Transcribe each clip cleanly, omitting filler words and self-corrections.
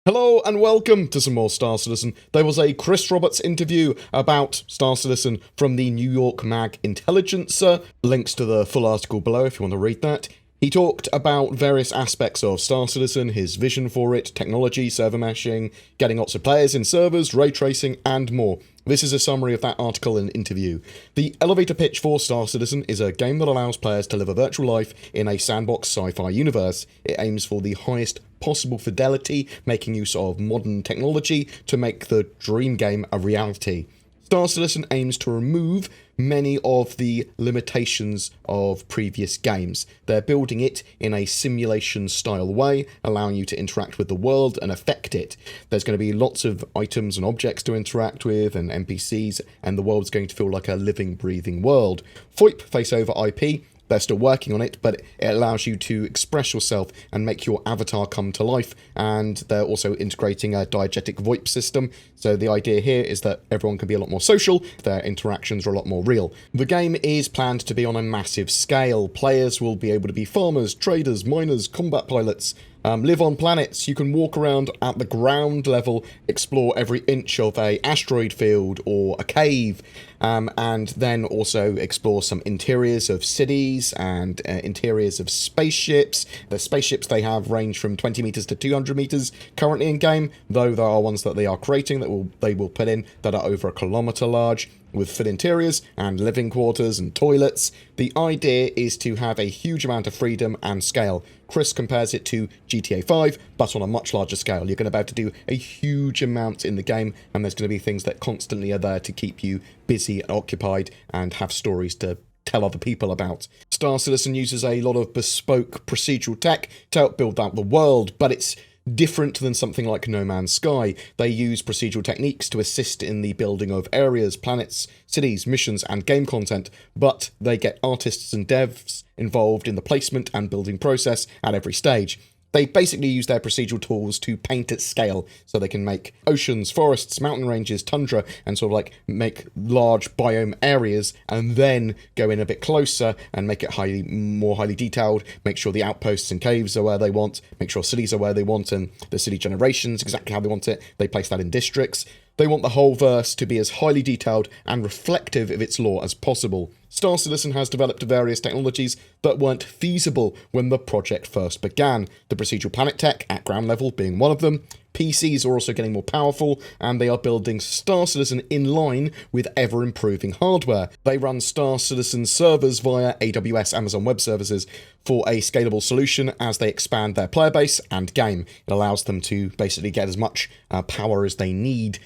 Hello and welcome to some more Star Citizen. There was a Chris Roberts interview about Star Citizen from the New York Mag Intelligencer. Links to the full article below if you want to read that. He talked about various aspects of Star Citizen, his vision for it, technology, server meshing, getting lots of players in servers, ray tracing, and more. This is a summary of that article and interview. The elevator pitch for Star Citizen is a game that allows players to live a virtual life in a sandbox sci-fi universe. It aims for the highest possible fidelity, making use of modern technology to make the dream game a reality. Star Citizen aims to remove many of the limitations of previous games. They're building it in a simulation-style way, allowing you to interact with the world and affect it. There's going to be lots of items and objects to interact with, and NPCs, and the world's going to feel like a living, breathing world. VoIP, Face over IP, they're still working on it, but it allows you to express yourself and make your avatar come to life, and they're also integrating a diegetic VoIP system, so the idea here is that everyone can be a lot more social, their interactions are a lot more real. The game is planned to be on a massive scale. Players will be able to be farmers, traders, miners, combat pilots, live on planets. You can walk around at the ground level, explore every inch of a asteroid field or a cave, and then also explore some interiors of cities and interiors of spaceships. The spaceships they have range from 20 meters to 200 meters currently in game, though there are ones that they are creating that they will put in that are over a kilometer large, with full interiors and living quarters and toilets. The idea is to have a huge amount of freedom and scale. Chris compares it to GTA 5, but on a much larger scale. You're going to be able to do a huge amount in the game, and there's going to be things that constantly are there to keep you busy and occupied and have stories to tell other people about. Star Citizen uses a lot of bespoke procedural tech to help build out the world, but it's different than something like No Man's Sky. They use procedural techniques to assist in the building of areas, planets, cities, missions, and game content, but they get artists and devs involved in the placement and building process at every stage. They basically use their procedural tools to paint at scale, so they can make oceans, forests, mountain ranges, tundra, and sort of like make large biome areas, and then go in a bit closer and make it more highly detailed, make sure the outposts and caves are where they want, make sure cities are where they want, and the city generations exactly how they want it. They place that in districts. They want the whole verse to be as highly detailed and reflective of its lore as possible. Star Citizen has developed various technologies that weren't feasible when the project first began, the procedural planet tech at ground level being one of them. PCs are also getting more powerful, and they are building Star Citizen in line with ever-improving hardware. They run Star Citizen servers via AWS Amazon Web Services for a scalable solution as they expand their player base and game. It allows them to basically get as much power as they need.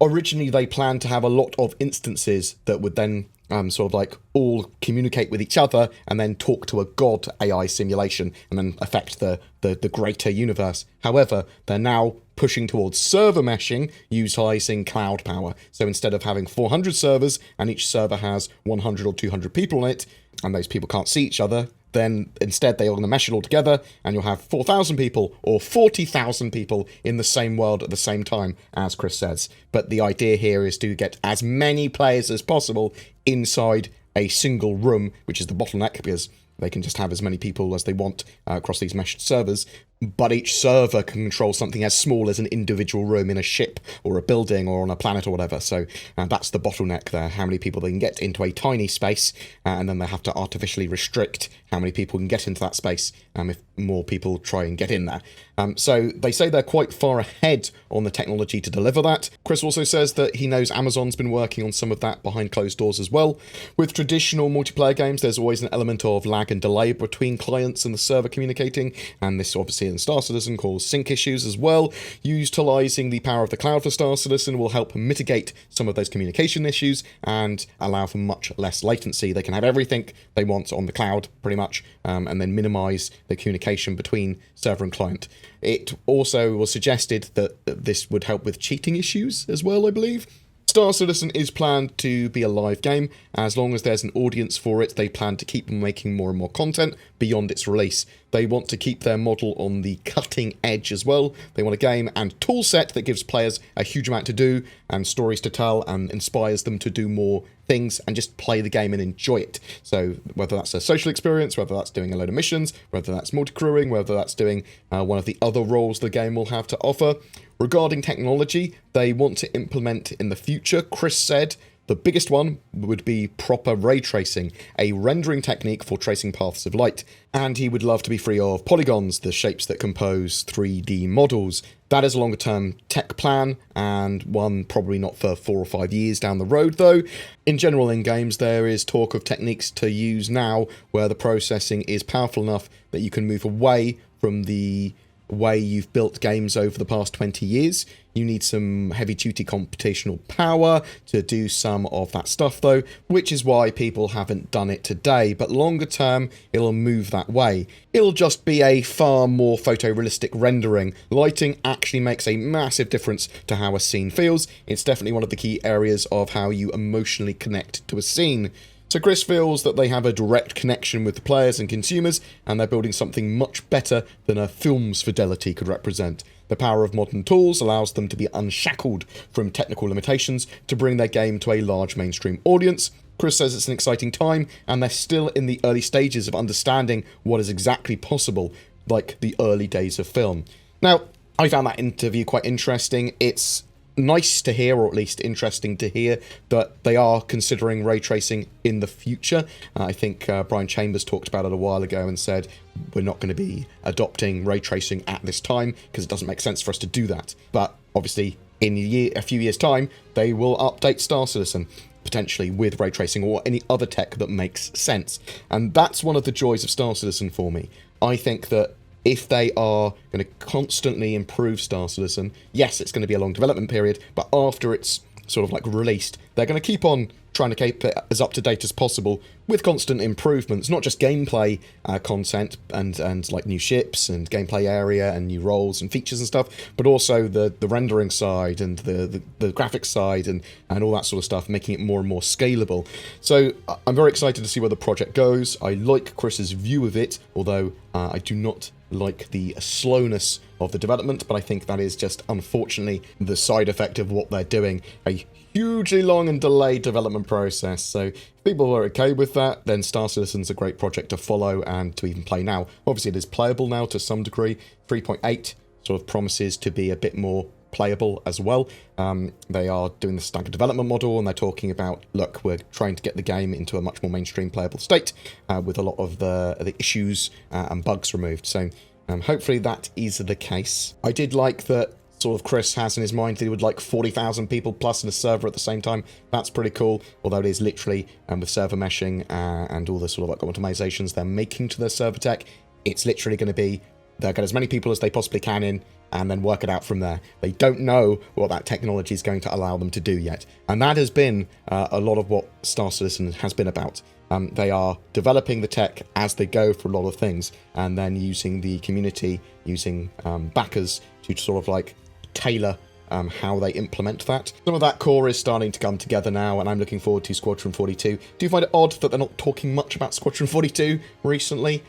Originally, they planned to have a lot of instances that would then sort of like all communicate with each other and then talk to a god AI simulation and then affect the greater universe. However, they're now pushing towards server meshing, utilizing cloud power. So instead of having 400 servers and each server has 100 or 200 people on it, and those people can't see each other, then instead they're going to mesh it all together, and you'll have 4,000 people or 40,000 people in the same world at the same time, as Chris says. But the idea here is to get as many players as possible inside a single room, which is the bottleneck, because they can just have as many people as they want across these meshed servers, but each server can control something as small as an individual room in a ship or a building or on a planet or whatever. So that's the bottleneck there, how many people they can get into a tiny space, and then they have to artificially restrict how many people can get into that space if more people try and get in there. So they say they're quite far ahead on the technology to deliver that. Chris also says that he knows Amazon's been working on some of that behind closed doors as well. With traditional multiplayer games, there's always an element of lag and delay between clients and the server communicating, and this obviously in Star Citizen cause sync issues as well. Utilizing the power of the cloud for Star Citizen will help mitigate some of those communication issues and allow for much less latency. They can have everything they want on the cloud, pretty much, and then minimize the communication between server and client. It also was suggested that this would help with cheating issues as well, I believe. Star Citizen is planned to be a live game. As long as there's an audience for it, they plan to keep making more and more content beyond its release. They want to keep their model on the cutting edge as well. They want a game and tool set that gives players a huge amount to do and stories to tell and inspires them to do more things and just play the game and enjoy it. So whether that's a social experience, whether that's doing a load of missions, whether that's multi-crewing, whether that's doing one of the other roles the game will have to offer, regarding technology they want to implement in the future, Chris said the biggest one would be proper ray tracing, a rendering technique for tracing paths of light, and he would love to be free of polygons, the shapes that compose 3D models. That is a longer term tech plan, and one probably not for 4 or 5 years down the road though. In general in games there is talk of techniques to use now where the processing is powerful enough that you can move away from the way you've built games over the past 20 years. You need some heavy-duty computational power to do some of that stuff though, which is why people haven't done it today, but longer term it'll move that way. It'll just be a far more photorealistic rendering. Lighting actually makes a massive difference to how a scene feels. It's definitely one of the key areas of how you emotionally connect to a scene. So Chris feels that they have a direct connection with the players and consumers, and they're building something much better than a film's fidelity could represent. The power of modern tools allows them to be unshackled from technical limitations to bring their game to a large mainstream audience. Chris says it's an exciting time, and they're still in the early stages of understanding what is exactly possible, like the early days of film. Now, I found that interview quite interesting. It's nice to hear, or at least interesting to hear, that they are considering ray tracing in the future. I think Brian Chambers talked about it a while ago and said we're not going to be adopting ray tracing at this time because it doesn't make sense for us to do that. But obviously in a few years time they will update Star Citizen potentially with ray tracing or any other tech that makes sense, and that's one of the joys of Star Citizen for me. I think that if they are going to constantly improve Star Citizen, yes, it's going to be a long development period, but after it's sort of like released, they're going to keep on trying to keep it as up to date as possible with constant improvements, not just gameplay content and like new ships and gameplay area and new roles and features and stuff, but also the rendering side and the graphics side and all that sort of stuff, making it more and more scalable. So I'm very excited to see where the project goes. I like Chris's view of it, although I do not like the slowness of the development, but I think that is just unfortunately the side effect of what they're doing, a hugely long and delayed development process. So if people are okay with that, then Star Citizen's a great project to follow and to even play now. Obviously it is playable now to some degree. 3.8 sort of promises to be a bit more playable as well. They are doing the staggered development model, and they're talking about, look, we're trying to get the game into a much more mainstream playable state with a lot of the issues and bugs removed. So hopefully that is the case. I did like that sort of Chris has in his mind that he would like 40,000 people plus in a server at the same time. That's pretty cool, although it is literally with server meshing and all the sort of like optimizations they're making to their server tech, it's literally going to be they'll get as many people as they possibly can in and then work it out from there. They don't know what that technology is going to allow them to do yet. And that has been a lot of what Star Citizen has been about. They are developing the tech as they go for a lot of things, and then using the community, using backers to sort of like tailor how they implement that. Some of that core is starting to come together now, and I'm looking forward to Squadron 42. Do you find it odd that they're not talking much about Squadron 42 recently?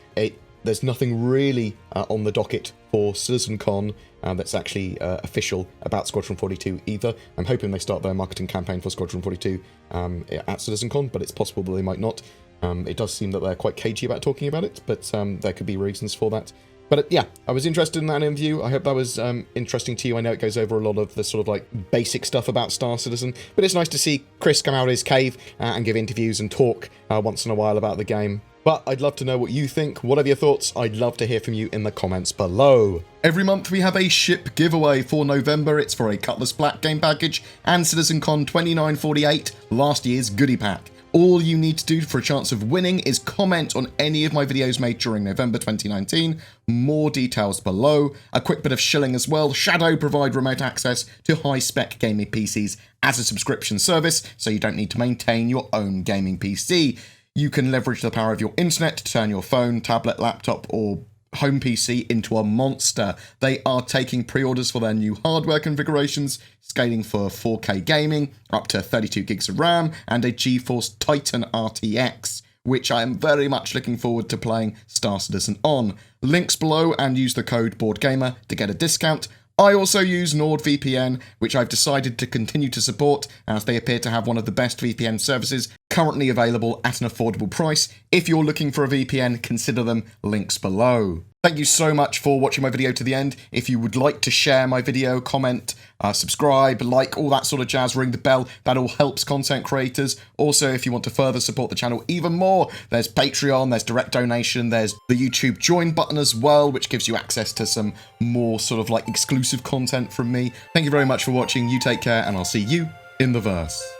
There's nothing really on the docket for CitizenCon that's actually official about Squadron 42 either. I'm hoping they start their marketing campaign for Squadron 42 at CitizenCon, but it's possible that they might not. It does seem that they're quite cagey about talking about it, but there could be reasons for that. But yeah, I was interested in that interview. I hope that was interesting to you. I know it goes over a lot of the sort of like basic stuff about Star Citizen, but it's nice to see Chris come out of his cave and give interviews and talk once in a while about the game. But I'd love to know what you think. What are your thoughts? I'd love to hear from you in the comments below. Every month we have a ship giveaway for November. It's for a Cutlass Black game package and CitizenCon 2948, last year's goodie pack. All you need to do for a chance of winning is comment on any of my videos made during November 2019. More details below. A quick bit of shilling as well. Shadow provide remote access to high-spec gaming PCs as a subscription service, so you don't need to maintain your own gaming PC. You can leverage the power of your internet to turn your phone, tablet, laptop, or home PC into a monster. They are taking pre-orders for their new hardware configurations, scaling for 4K gaming, up to 32 gigs of RAM, and a GeForce Titan RTX, which I am very much looking forward to playing Star Citizen on. Links below, and use the code BoredGamer to get a discount. I also use NordVPN, which I've decided to continue to support, as they appear to have one of the best VPN services currently available at an affordable price. If you're looking for a VPN, consider them, links below. Thank you so much for watching my video to the end. If you would like to share my video, comment, subscribe, like, all that sort of jazz, ring the bell, that all helps content creators. Also, if you want to further support the channel even more, there's Patreon, there's direct donation, there's the YouTube join button as well, which gives you access to some more sort of like exclusive content from me. Thank you very much for watching. You take care, and I'll see you in the verse.